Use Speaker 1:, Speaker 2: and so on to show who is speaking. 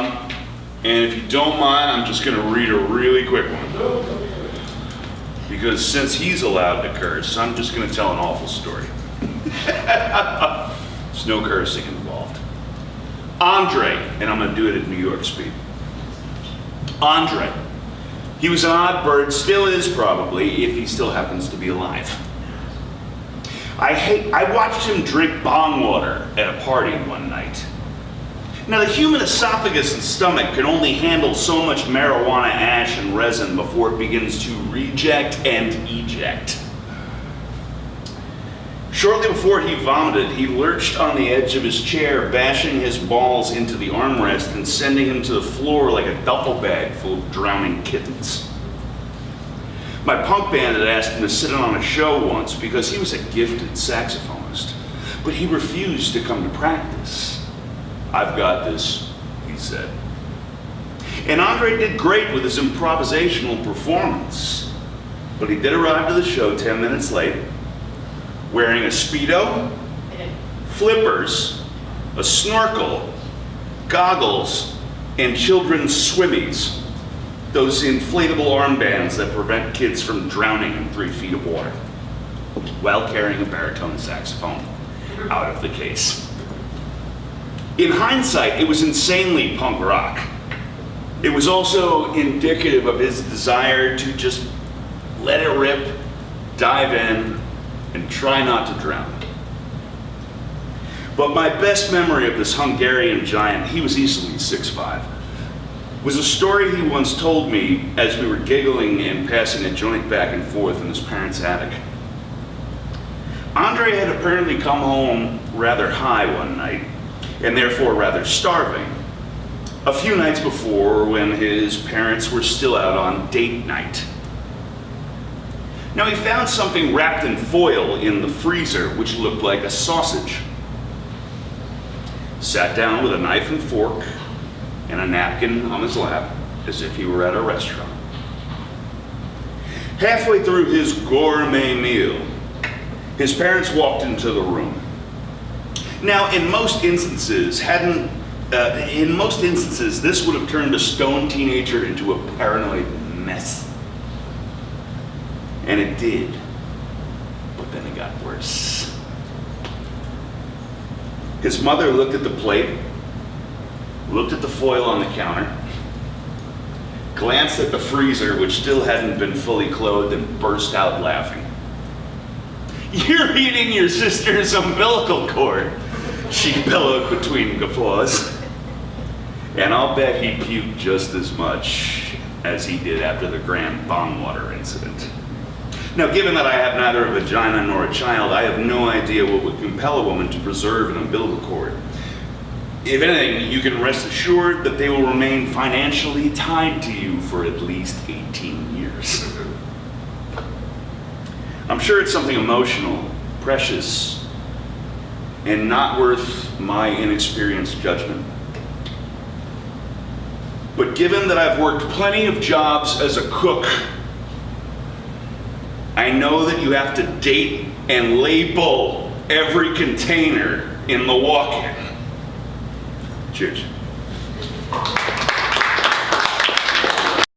Speaker 1: And if you don't mind, I'm just gonna read a really quick one. Because since he's allowed to curse, I'm just gonna tell an awful story. There's no cursing involved. Andre, and I'm gonna do it at New York speed. Andre. He was an odd bird, still is probably, if he still happens to be alive. I watched him drink bong water at a party one night. Now, the human esophagus and stomach can only handle so much marijuana ash and resin before it begins to reject and eject. Shortly before he vomited, he lurched on the edge of his chair, bashing his balls into the armrest and sending him to the floor like a duffel bag full of drowning kittens. My punk band had asked him to sit in on a show once because he was a gifted saxophonist, but he refused to come to practice. "I've got this," he said. And Andre did great with his improvisational performance, but he did arrive to the show 10 minutes late, wearing a Speedo, flippers, a snorkel, goggles, and children's swimmies. Those inflatable armbands that prevent kids from drowning in 3 feet of water, while carrying a baritone saxophone out of the case. In hindsight, it was insanely punk rock. It was also indicative of his desire to just let it rip, dive in, and try not to drown. But my best memory of this Hungarian giant, he was easily 6'5", was a story he once told me as we were giggling and passing a joint back and forth in his parents' attic. Andre had apparently come home rather high one night, and therefore rather starving, a few nights before when his parents were still out on date night. Now, he found something wrapped in foil in the freezer which looked like a sausage. Sat down with a knife and fork and a napkin on his lap as if he were at a restaurant. Halfway through his gourmet meal, his parents walked into the room. Now, in most instances, this would have turned a stoned teenager into a paranoid mess. And it did, but then it got worse. His mother looked at the plate, looked at the foil on the counter, glanced at the freezer, which still hadn't been fully clothed, and burst out laughing. "You're eating your sister's umbilical cord," she bellowed between guffaws. And I'll bet he puked just as much as he did after the grand bong water incident. Now, given that I have neither a vagina nor a child, I have no idea what would compel a woman to preserve an umbilical cord. If anything, you can rest assured that they will remain financially tied to you for at least 18 years. I'm sure it's something emotional, precious, and not worth my inexperienced judgment. But given that I've worked plenty of jobs as a cook, I know that you have to date and label every container in the walk-in. Cheers.